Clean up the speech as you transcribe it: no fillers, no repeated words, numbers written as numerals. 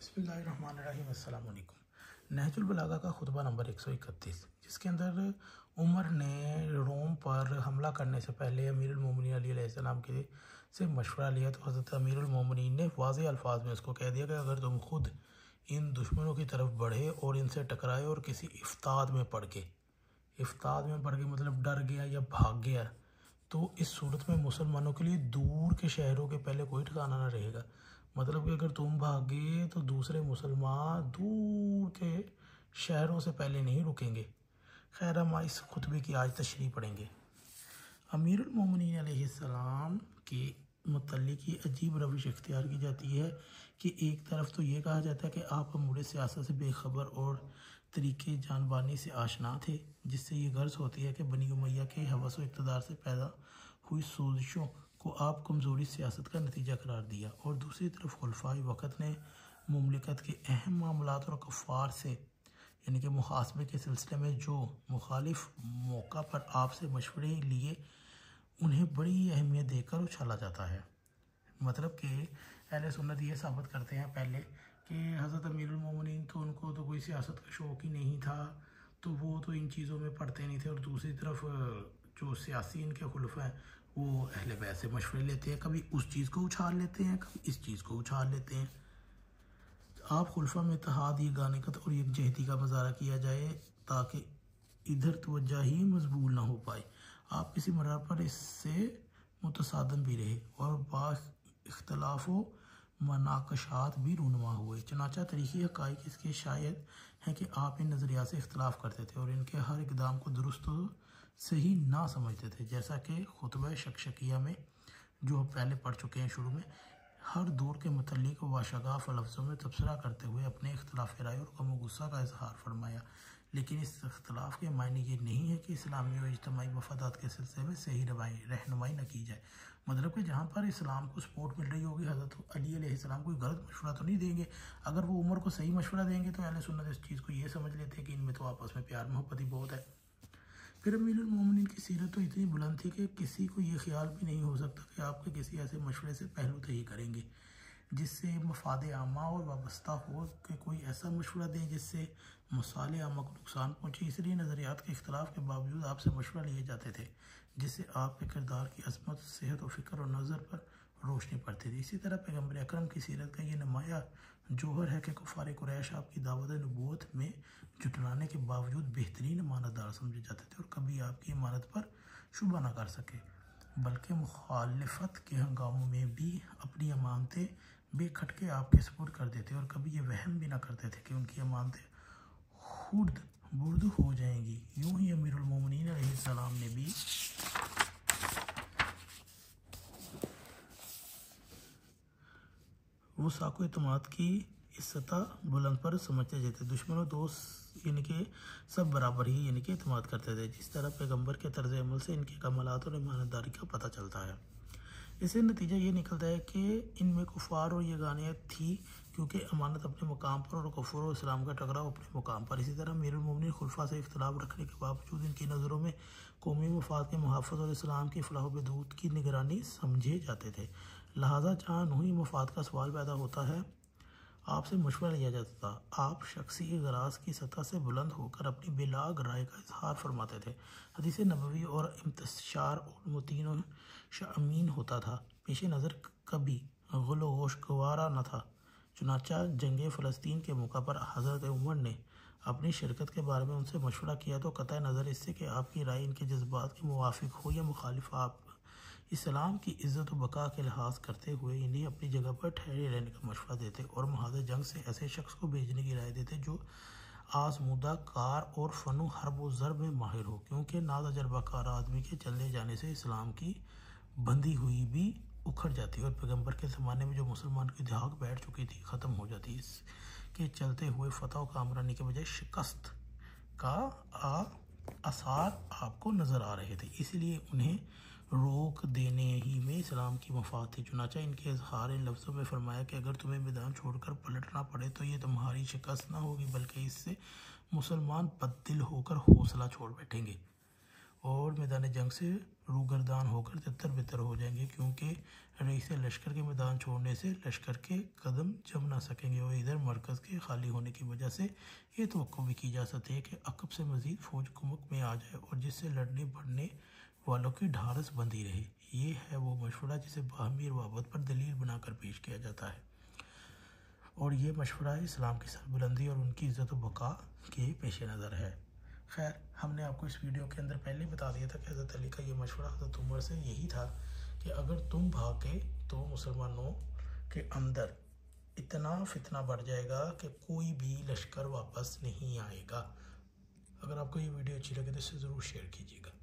बिस्मिल्लाहिर्रहमानिर्रहीम। अस्सलाम वालेकुम। नहजुल बलागा का खुतबा नंबर 131, जिसके अंदर उमर ने रोम पर हमला करने से पहले अमीरुल मोमिनीन अली अलैहिस्सलाम के से मशवरा लिया, तो हज़रत अमीरुल मोमिनीन ने वाज़ेह अल्फाज में उसको कह दिया कि अगर तुम खुद इन दुश्मनों की तरफ बढ़े और इनसे टकराए और किसी इफ्ताद में पड़ के मतलब डर गया या भाग गया, तो इस सूरत में मुसलमानों के लिए दूर के शहरों के पहले कोई ठिकाना ना रहेगा। मतलब कि अगर तुम भागे तो दूसरे मुसलमान दूर के शहरों से पहले नहीं रुकेंगे। खैर, हम इस खुतबे की आज तशरीह पढ़ेंगे। अमीरुल मोमिनीन अलैहिस्सलाम के मुतल्लिक़ ये अजीब रविश इख्तियार की जाती है कि एक तरफ तो ये कहा जाता है कि आप अमूर सियासत से बेखबर और तरीक़े जानबानी से आशना थे, जिससे ये गर्ज होती है कि बनी उमैया के हवस व इक़्तिदार से पैदा हुई सोजिशों को आप कमज़ोरी सियासत का नतीजा करार दिया, और दूसरी तरफ खुलफाए वक़्त ने मुमलिकत के अहम मामलात और कफ़ार से यानी कि मुहासबे के सिलसिले में जो मुखालिफ मौका पर आपसे मशवरे लिए उन्हें बड़ी अहमियत देकर उछाला जाता है। मतलब कि अहले सुन्नत ये साबित करते हैं पहले कि हज़रत अमीरुल मोमिनीन तो उनको तो कोई सियासत का शौक़ ही नहीं था, तो वो तो इन चीज़ों में पढ़ते नहीं थे, और दूसरी तरफ जो सियासी इनके खुलफा हैं वो अहले बैत से मशवरे लेते हैं, कभी उस चीज़ को उछाल लेते हैं, कभी इस चीज़ को उछाल लेते हैं। आप खुलफा में इत्तेहाद, यगानियत और यकजहती का मुजाहरा किया जाए ताकि इधर तवज्जो ही मजबूल ना हो पाए। आप किसी मरार पर इससे मुतसादम भी रहे और बास इख्तलाफ व मनाकशात भी रूनुमा हुए। चनाचा तरीक़ी हक़ाइक़ इसके शायद हैं कि आप इन नज़रियात से इख्तलाफ करते थे और इनके हर इक़दाम को दुरुस्त सही ना समझते थे, जैसा कि खुतबा शकशकिया में जो पहले पढ़ चुके हैं शुरू में, हर दौर के मुतल्लिक़ वाशगाफ लफ्ज़ों में तबसरा करते हुए अपने इख्तलाफ राय और गम गुस्सा का इजहार फरमाया। लेकिन इस इख्तलाफ के मायने ये नहीं है कि इस्लामी और इज्तिमाई मफादात के सिलसिले में सही रहनुमाई न की जाए। मतलब कि जहाँ पर इस्लाम को सपोर्ट मिल रही होगी, हज़रत अली अलैहिस्सलाम कोई गलत मशवरा तो नहीं देंगे। अगर वो उमर को सही मशवरा देंगे तो अहले सुन्नत इस चीज़ को ये समझ लेते हैं कि इनमें तो आपस में प्यार मोहब्बत ही बहुत है। फिर अमीरुल मोमिनीन की सीरत तो इतनी बुलंद थी कि किसी को ये ख्याल भी नहीं हो सकता कि आपके किसी ऐसे मशवरे से पहलू तही करेंगे जिससे मफाद आमा और वाबस्ता हो, कि कोई ऐसा मशवरा दें जिससे मसाले आमा को नुकसान पहुँचे। इसलिए नज़रियात के इख्तलाफ के बावजूद आपसे मशवरा लिए जाते थे, जिससे आपके किरदार की अजमत, सेहत और फ़िक्र और नज़र पर रोशनी पड़ती थी। इसी तरह पैगम्बर अकरम की सीरत का ये नुमाया जौहर है कि कुफ़ार कुरैश आपकी दावत नबूवत में जुटलाने के बावजूद बेहतरीन अमानतदार समझे जाते थे और कभी आपकी अमानत पर शुबा ना कर सके, बल्कि मुखालिफत के हंगामों में भी अपनी अमानतें बेखटके आपके सपुर्द कर देते और कभी ये वहम भी ना करते थे कि उनकी अमानतें खुर्द बुर्द हो जाएंगी। यूं ही अमीरुल मोमिनीन अलैहिस्सलाम ने भी वो साको एतमाद की इस सतह बुलंद पर समझते जाते। दुश्मनों दोस्त यानी कि सब बराबर ही यानी कि एतमाद करते थे। जिस तरह पैगम्बर के तर्ज अमल से इनके कमालात और ईमानदारी का पता चलता है, इससे नतीजा ये निकलता है कि इनमें कुफार और यगानियत थी, क्योंकि अमानत अपने मुकाम पर और कुफर और इस्लाम का टकराव अपने मुकाम पर। इसी तरह अमीरुल मोमिनीन खुलफा से इख्तलाफ रखने के बावजूद इनकी नज़रों में कौमी मफाद के मुहाफ़िज़ और इस्लाम की फलाह बहबूद की निगरानी समझे जाते थे। लिहाजा जहाँ नूही मफाद का सवाल पैदा होता है, आपसे मशवरा लिया जाता था। आप शख्सी गराज की सतह से बुलंद होकर अपनी बेलाग राय का इजहार फरमाते थे। हदीस नबवी और इम्तिशार और मुतीन और शामीन होता था। पेश नज़र कभी गुलो गोश गवारा न था। चुनाचा जंग फ़लस्तीन के मौका पर हज़रत उमर ने अपनी शिरकत के बारे में उनसे मशवरा किया, तो कतई नज़र इससे कि आपकी राय इनके जज्बात के मुवाफिक हो या मुखालिफ, आप इस्लाम की इज़्ज़त व बका के लिहाज करते हुए इन्हें अपनी जगह पर ठहरे रहने का मशवरा देते और महाज जंग से ऐसे शख्स को भेजने की राय देते जो आजमूदा कार और फ़नु हर्ब व ज़रब में माहिर हो, क्योंकि ना तजर्बाकार आदमी के चलने जाने से इस्लाम की बंदी हुई भी उखड़ जाती और पैगम्बर के ज़माने में जो मुसलमान की धाक बैठ चुकी थी ख़त्म हो जाती। इसके चलते हुए फ़तह व कामरानी के बजाय शिकस्त का आसार आपको नज़र आ रहे थे, इसलिए उन्हें रोक देने ही में इस्लाम की मफाद थी। चुनाचा इनके इजहार इन लफ्ज़ों में फरमाया कि अगर तुम्हें मैदान छोड़कर पलटना पड़े तो ये तुम्हारी शिकस्त ना होगी, बल्कि इससे मुसलमान बददिल होकर हौसला छोड़ बैठेंगे और मैदान जंग से रूगर्दान होकर तितर बितर हो जाएंगे, क्योंकि रईस लश्कर के मैदान छोड़ने से लश्कर के कदम जम ना सकेंगे और इधर मरकज़ के खाली होने की वजह से ये तवक्को भी की जा सकती है कि अकब से मज़ीद फ़ौज कुमक में आ जाए और जिससे लड़ने बढ़ने वालों की ढारस बंधी रहे। ये है वो मशवरा जिसे बाहमी रवाबत पर दलील बनाकर पेश किया जाता है और ये मशवरा इस्लाम की सरबुलंदी और उनकी इज़्ज़त व बका के पेश नज़र है। खैर, हमने आपको इस वीडियो के अंदर पहले ही बता दिया था कि हज़रत अली का ये मशवरा हज़रत उमर से यही था कि अगर तुम भागे तो मुसलमानों के अंदर इतना फितना बढ़ जाएगा कि कोई भी लश्कर वापस नहीं आएगा। अगर आपको ये वीडियो अच्छी लगे तो इसे ज़रूर शेयर कीजिएगा।